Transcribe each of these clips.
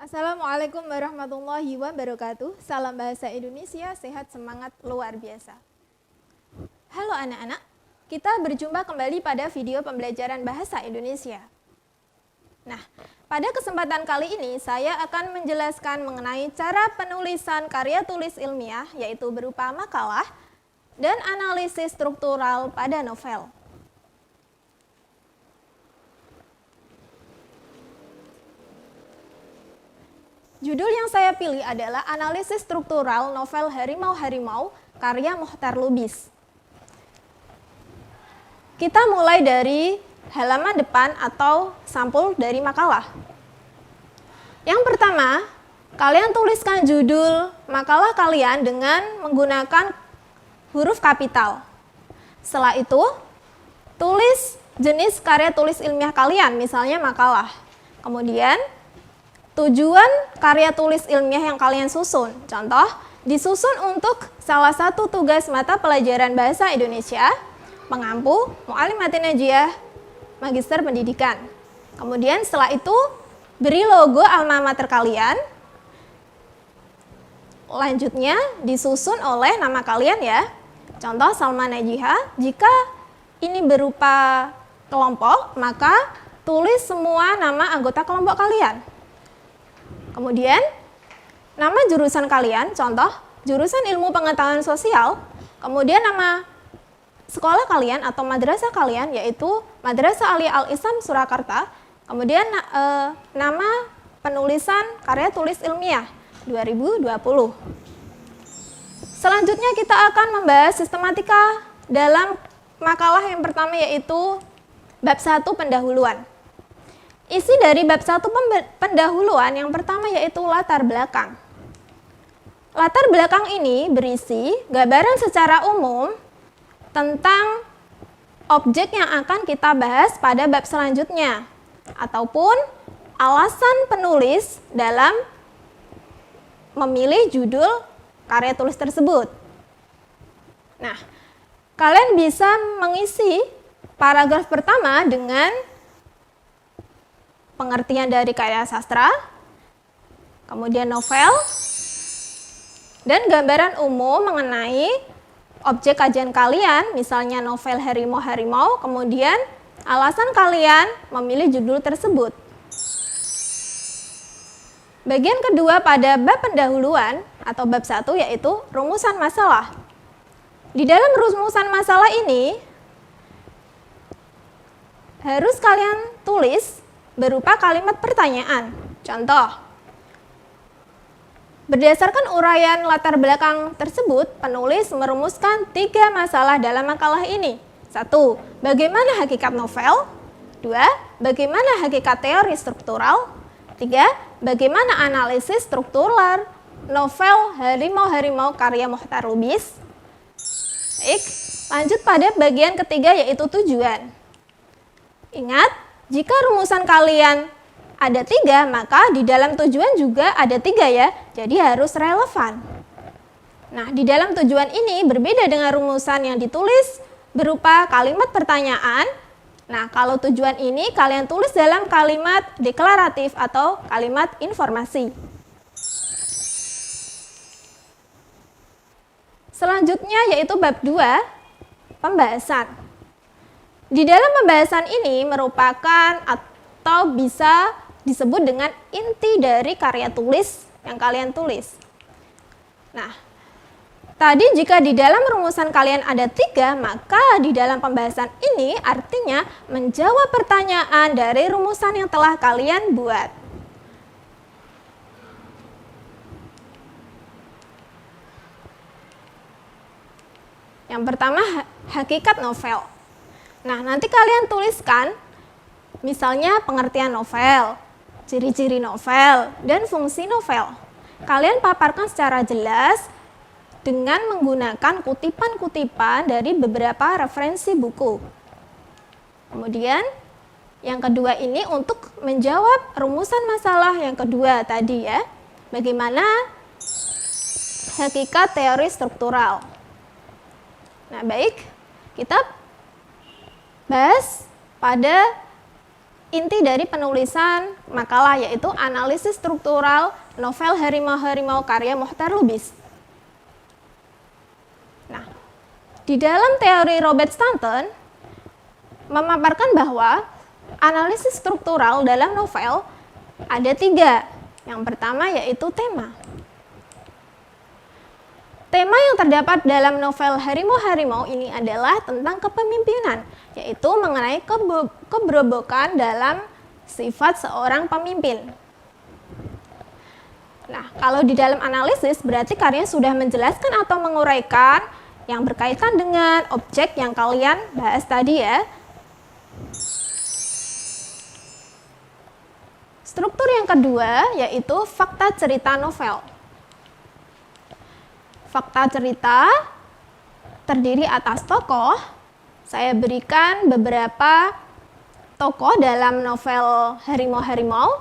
Assalamualaikum warahmatullahi wabarakatuh. Salam bahasa Indonesia, sehat semangat luar biasa. Halo anak-anak, kita berjumpa kembali pada video pembelajaran bahasa Indonesia. Nah, pada kesempatan kali ini saya akan menjelaskan mengenai cara penulisan karya tulis ilmiah, yaitu berupa makalah dan analisis struktural pada novel. Judul yang saya pilih adalah Analisis Struktural Novel Harimau-Harimau karya Mohtar Lubis. Kita mulai dari halaman depan atau sampul dari makalah. Yang pertama, kalian tuliskan judul makalah kalian dengan menggunakan huruf kapital. Setelah itu, tulis jenis karya tulis ilmiah kalian, misalnya makalah. Kemudian, tujuan karya tulis ilmiah yang kalian susun. Contoh, disusun untuk salah satu tugas mata pelajaran bahasa Indonesia, pengampu, Mu'allimatin Najiyah, Magister Pendidikan. Kemudian setelah itu, beri logo alma mater kalian. Lanjutnya, disusun oleh nama kalian ya. Contoh, Salma Najihah. Jika ini berupa kelompok, maka tulis semua nama anggota kelompok kalian. Kemudian, nama jurusan kalian, contoh, jurusan ilmu pengetahuan sosial, kemudian nama sekolah kalian atau madrasah kalian, yaitu Madrasah Aliyah Al-Islam Surakarta, kemudian nama penulisan karya tulis ilmiah 2020. Selanjutnya kita akan membahas sistematika dalam makalah yang pertama, yaitu bab 1 pendahuluan. Isi dari bab 1 pendahuluan yang pertama yaitu latar belakang. Latar belakang ini berisi gambaran secara umum tentang objek yang akan kita bahas pada bab selanjutnya, ataupun alasan penulis dalam memilih judul karya tulis tersebut. Nah, kalian bisa mengisi paragraf pertama dengan pengertian dari karya sastra, kemudian novel, dan gambaran umum mengenai objek kajian kalian, misalnya novel Harimau-Harimau, kemudian alasan kalian memilih judul tersebut. Bagian kedua pada bab pendahuluan atau bab 1 yaitu rumusan masalah. Di dalam rumusan masalah ini harus kalian tulis berupa kalimat pertanyaan. Contoh, berdasarkan uraian latar belakang tersebut, penulis merumuskan 3 masalah dalam makalah ini. 1. Bagaimana hakikat novel? 2. Bagaimana hakikat teori struktural? 3. Bagaimana analisis struktural novel Harimau-Harimau karya Mohtar Lubis? Baik, lanjut pada bagian ketiga yaitu tujuan. Ingat, jika rumusan kalian ada 3, maka di dalam tujuan juga ada 3 ya, jadi harus relevan. Nah, di dalam tujuan ini berbeda dengan rumusan yang ditulis berupa kalimat pertanyaan. Nah, kalau tujuan ini kalian tulis dalam kalimat deklaratif atau kalimat informasi. Selanjutnya yaitu bab 2, pembahasan. Di dalam pembahasan ini merupakan atau bisa disebut dengan inti dari karya tulis yang kalian tulis. Nah, tadi jika di dalam rumusan kalian ada 3, maka di dalam pembahasan ini artinya menjawab pertanyaan dari rumusan yang telah kalian buat. Yang pertama, hakikat novel. Nah, nanti kalian tuliskan misalnya pengertian novel, ciri-ciri novel, dan fungsi novel. Kalian paparkan secara jelas dengan menggunakan kutipan-kutipan dari beberapa referensi buku. Kemudian, yang kedua ini untuk menjawab rumusan masalah yang kedua tadi ya. Bagaimana hakikat teori struktural. Nah, baik, kita bahas pada inti dari penulisan makalah, yaitu analisis struktural novel Harimau-Harimau karya Mohtar Lubis. Nah, di dalam teori Robert Stanton memaparkan bahwa analisis struktural dalam novel ada 3. Yang pertama yaitu tema. Tema yang terdapat dalam novel Harimau-Harimau ini adalah tentang kepemimpinan, yaitu mengenai keberobokan dalam sifat seorang pemimpin. Nah, kalau di dalam analisis berarti karya sudah menjelaskan atau menguraikan yang berkaitan dengan objek yang kalian bahas tadi ya. Struktur yang kedua yaitu fakta cerita novel. Fakta cerita terdiri atas tokoh. Saya berikan beberapa tokoh dalam novel Harimau-Harimau.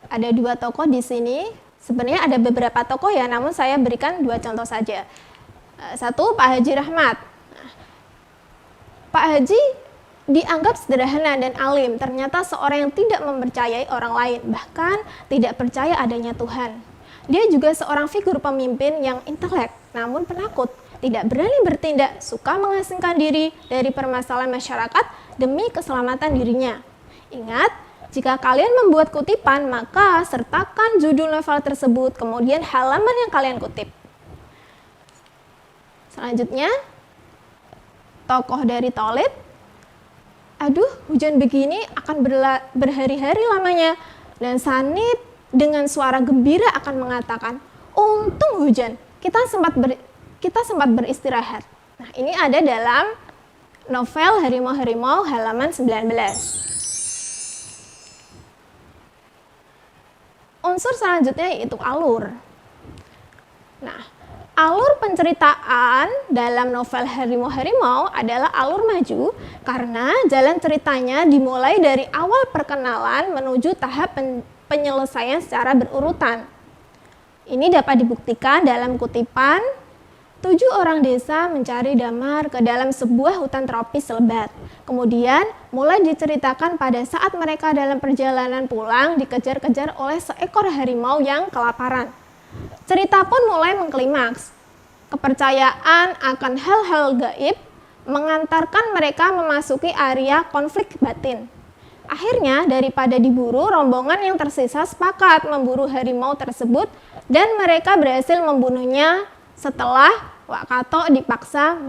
Ada 2 tokoh di sini. Sebenarnya ada beberapa tokoh ya, namun saya berikan 2 contoh saja. 1, Pak Haji Rahmat. Pak Haji dianggap sederhana dan alim. Ternyata seorang yang tidak mempercayai orang lain, bahkan tidak percaya adanya Tuhan. Dia juga seorang figur pemimpin yang intelek, namun penakut, tidak berani bertindak, suka mengasingkan diri dari permasalahan masyarakat demi keselamatan dirinya. Ingat, jika kalian membuat kutipan, maka sertakan judul novel tersebut, kemudian halaman yang kalian kutip. Selanjutnya, tokoh dari Taulit. Aduh, hujan begini akan berhari-hari lamanya. Dan Sanit dengan suara gembira akan mengatakan, untung hujan, kita sempat beristirahat. Nah, ini ada dalam novel Harimau-Harimau halaman 19. Unsur selanjutnya yaitu alur. Nah, alur penceritaan dalam novel Harimau-Harimau adalah alur maju karena jalan ceritanya dimulai dari awal perkenalan menuju tahap penyelesaian secara berurutan. Ini dapat dibuktikan dalam kutipan 7 orang desa mencari damar ke dalam sebuah hutan tropis lebat. Kemudian mulai diceritakan pada saat mereka dalam perjalanan pulang dikejar-kejar oleh seekor harimau yang kelaparan. Cerita pun mulai mengklimaks. Kepercayaan akan hal-hal gaib mengantarkan mereka memasuki area konflik batin. Akhirnya, daripada diburu, rombongan yang tersisa sepakat memburu harimau tersebut dan mereka berhasil membunuhnya setelah Wak Kato dipaksa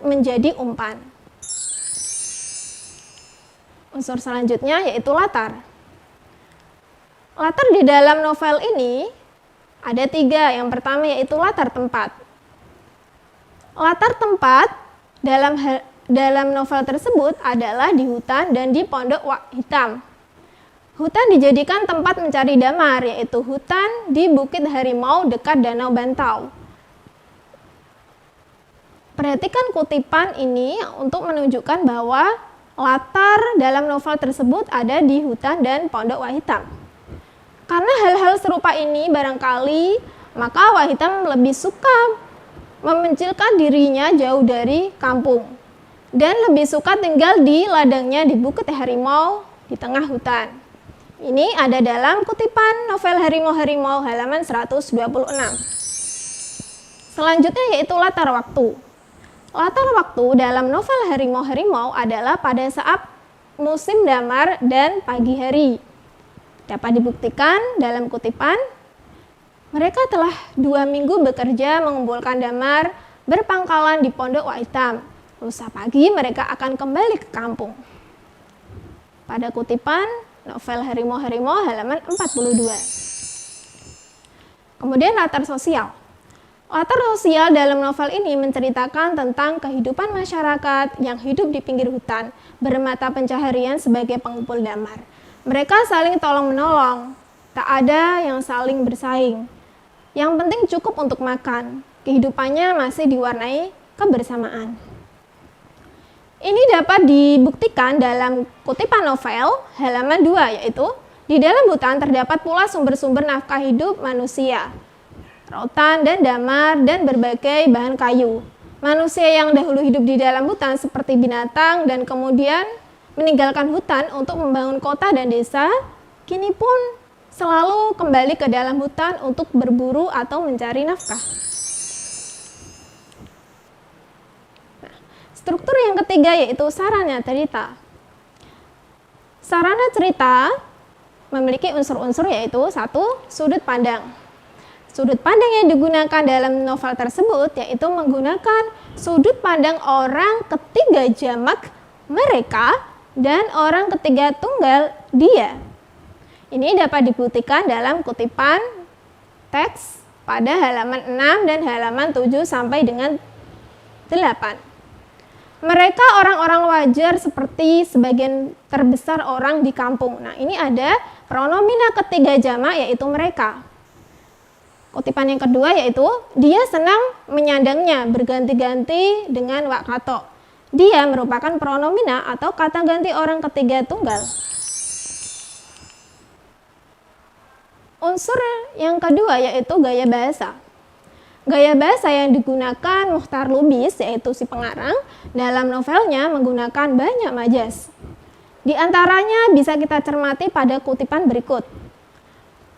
menjadi umpan. Unsur selanjutnya yaitu latar. Latar di dalam novel ini ada 3. Yang pertama yaitu latar tempat. Latar tempat dalam novel tersebut adalah di hutan dan di Pondok Wak Hitam. Hutan dijadikan tempat mencari damar, yaitu hutan di Bukit Harimau dekat Danau Bantau. Perhatikan kutipan ini untuk menunjukkan bahwa latar dalam novel tersebut ada di hutan dan Pondok Wak Hitam. Karena hal-hal serupa ini barangkali, maka Wak Hitam lebih suka memencilkan dirinya jauh dari kampung dan lebih suka tinggal di ladangnya di Bukit Harimau di tengah hutan. Ini ada dalam kutipan novel Harimau-Harimau halaman 126. Selanjutnya yaitu latar waktu. Latar waktu dalam novel Harimau-Harimau adalah pada saat musim damar dan pagi hari. Dapat dibuktikan dalam kutipan, mereka telah 2 minggu bekerja mengumpulkan damar berpangkalan di Pondok Wak Hitam. Lusa pagi mereka akan kembali ke kampung. Pada kutipan novel Harimau-Harimau halaman 42. Kemudian latar sosial. Latar sosial dalam novel ini menceritakan tentang kehidupan masyarakat yang hidup di pinggir hutan, bermata pencaharian sebagai pengumpul damar. Mereka saling tolong-menolong, tak ada yang saling bersaing. Yang penting cukup untuk makan. Kehidupannya masih diwarnai kebersamaan. Ini dapat dibuktikan dalam kutipan novel halaman 2, yaitu di dalam hutan terdapat pula sumber-sumber nafkah hidup manusia, rotan dan damar dan berbagai bahan kayu. Manusia yang dahulu hidup di dalam hutan seperti binatang dan kemudian meninggalkan hutan untuk membangun kota dan desa, kini pun selalu kembali ke dalam hutan untuk berburu atau mencari nafkah. Nah, struktur yang ketiga yaitu sarana cerita. Sarana cerita memiliki unsur-unsur yaitu 1. Sudut pandang. Sudut pandang yang digunakan dalam novel tersebut yaitu menggunakan sudut pandang orang ketiga jamak mereka dan orang ketiga tunggal dia. Ini dapat dibuktikan dalam kutipan teks pada halaman 6 dan halaman 7 sampai dengan 8. Mereka orang-orang wajar seperti sebagian terbesar orang di kampung. Nah, ini ada pronomina ketiga jamak yaitu mereka. Kutipan yang kedua yaitu dia senang menyandangnya berganti-ganti dengan wak kato. Dia merupakan pronomina atau kata ganti orang ketiga tunggal. Unsur yang kedua yaitu gaya bahasa. Gaya bahasa yang digunakan Muchtar Lubis yaitu si pengarang dalam novelnya menggunakan banyak majas. Di antaranya bisa kita cermati pada kutipan berikut.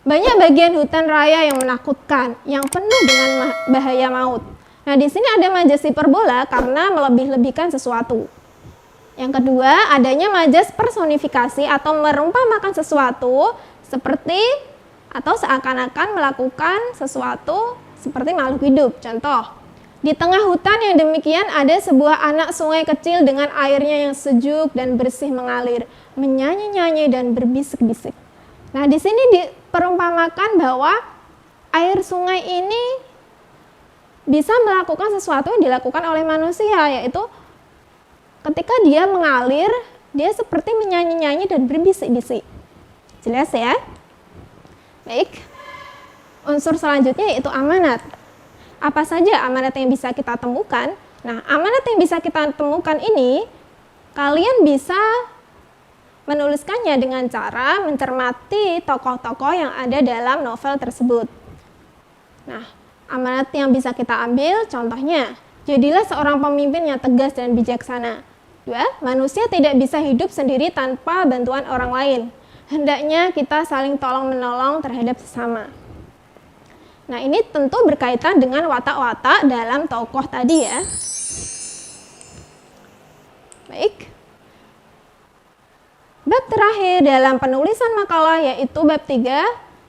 Banyak bagian hutan raya yang menakutkan, yang penuh dengan bahaya maut. Nah, di sini ada majas hiperbola karena melebih-lebihkan sesuatu. Yang kedua, adanya majas personifikasi atau merumpamakan sesuatu seperti atau seakan-akan melakukan sesuatu seperti makhluk hidup. Contoh, di tengah hutan yang demikian ada sebuah anak sungai kecil dengan airnya yang sejuk dan bersih mengalir, menyanyi-nyanyi dan berbisik-bisik. Nah, di sini diperumpamakan bahwa air sungai ini bisa melakukan sesuatu yang dilakukan oleh manusia, yaitu ketika dia mengalir, dia seperti menyanyi-nyanyi dan berbisik-bisik. Jelas ya? Baik. Unsur selanjutnya yaitu amanat. Apa saja amanat yang bisa kita temukan? Nah, amanat yang bisa kita temukan ini, kalian bisa menuliskannya dengan cara mencermati tokoh-tokoh yang ada dalam novel tersebut. Nah, amanat yang bisa kita ambil contohnya, jadilah seorang pemimpin yang tegas dan bijaksana. 2. Manusia tidak bisa hidup sendiri tanpa bantuan orang lain. Hendaknya kita saling tolong-menolong terhadap sesama. Nah, ini tentu berkaitan dengan watak-watak dalam tokoh tadi ya. Baik. Bab terakhir dalam penulisan makalah yaitu bab 3,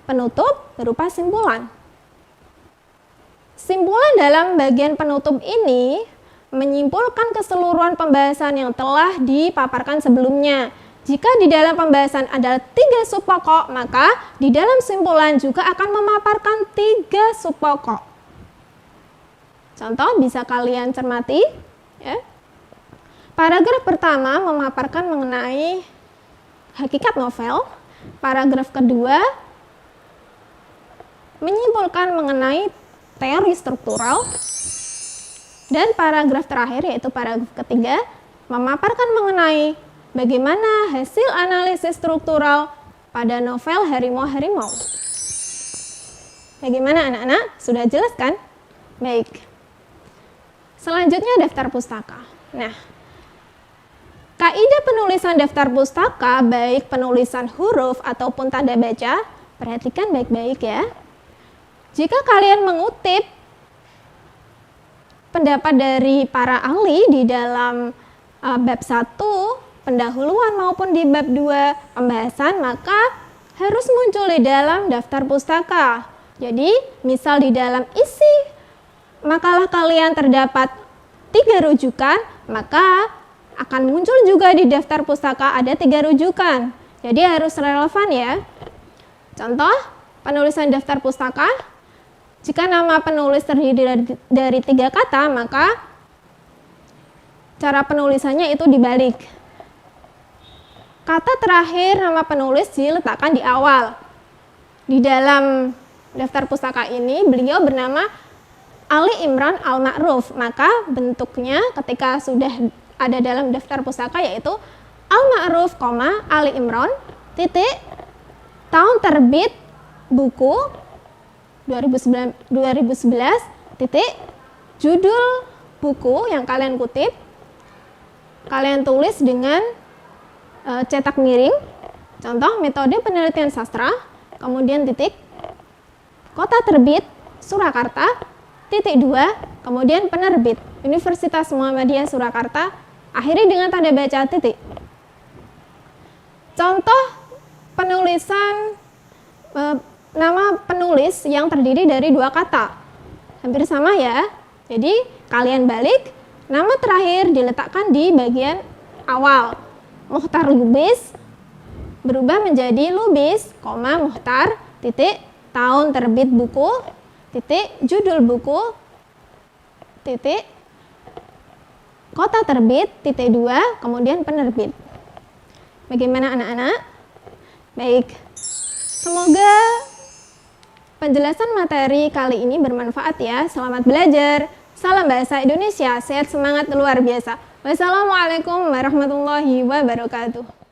penutup berupa simpulan. Simpulan dalam bagian penutup ini menyimpulkan keseluruhan pembahasan yang telah dipaparkan sebelumnya. Jika di dalam pembahasan ada 3 subpokok, maka di dalam simpulan juga akan memaparkan 3 subpokok. Contoh bisa kalian cermati. Ya. Paragraf pertama memaparkan mengenai hakikat novel. Paragraf kedua menyimpulkan mengenai teori struktural. Dan paragraf terakhir yaitu paragraf ketiga memaparkan mengenai bagaimana hasil analisis struktural pada novel Harimau-Harimau. Bagaimana anak-anak? Sudah jelas kan? Baik. Selanjutnya daftar pustaka. Nah, kaidah penulisan daftar pustaka, baik penulisan huruf ataupun tanda baca, perhatikan baik-baik ya. Jika kalian mengutip pendapat dari para ahli di dalam bab 1, pendahuluan maupun di bab 2, pembahasan, maka harus muncul di dalam daftar pustaka. Jadi, misal di dalam isi makalah kalian terdapat 3 rujukan, maka akan muncul juga di daftar pustaka ada 3 rujukan. Jadi harus relevan ya. Contoh, penulisan daftar pustaka. Jika nama penulis terdiri dari 3 kata, maka cara penulisannya itu dibalik. Kata terakhir nama penulis diletakkan di awal. Di dalam daftar pustaka ini, beliau bernama Ali Imran Al-Ma'ruf. Maka bentuknya ketika sudah ada dalam daftar pustaka yaitu Al-Ma'ruf, Ali Imran, titik, tahun terbit buku 2011, titik, judul buku yang kalian kutip, kalian tulis dengan cetak miring. Contoh metode penelitian sastra, kemudian titik, kota terbit, Surakarta, titik 2, kemudian penerbit, Universitas Muhammadiyah Surakarta, akhiri dengan tanda baca titik. Contoh penulisan nama penulis yang terdiri dari 2 kata. Hampir sama ya. Jadi kalian balik, nama terakhir diletakkan di bagian awal. Mukhtar Lubis berubah menjadi Lubis, Mukhtar, titik, tahun terbit buku, titik, judul buku, titik, kota terbit, titik 2, kemudian penerbit. Bagaimana anak-anak? Baik, semoga penjelasan materi kali ini bermanfaat ya. Selamat belajar. Salam bahasa Indonesia, sehat semangat luar biasa. Wassalamualaikum warahmatullahi wabarakatuh.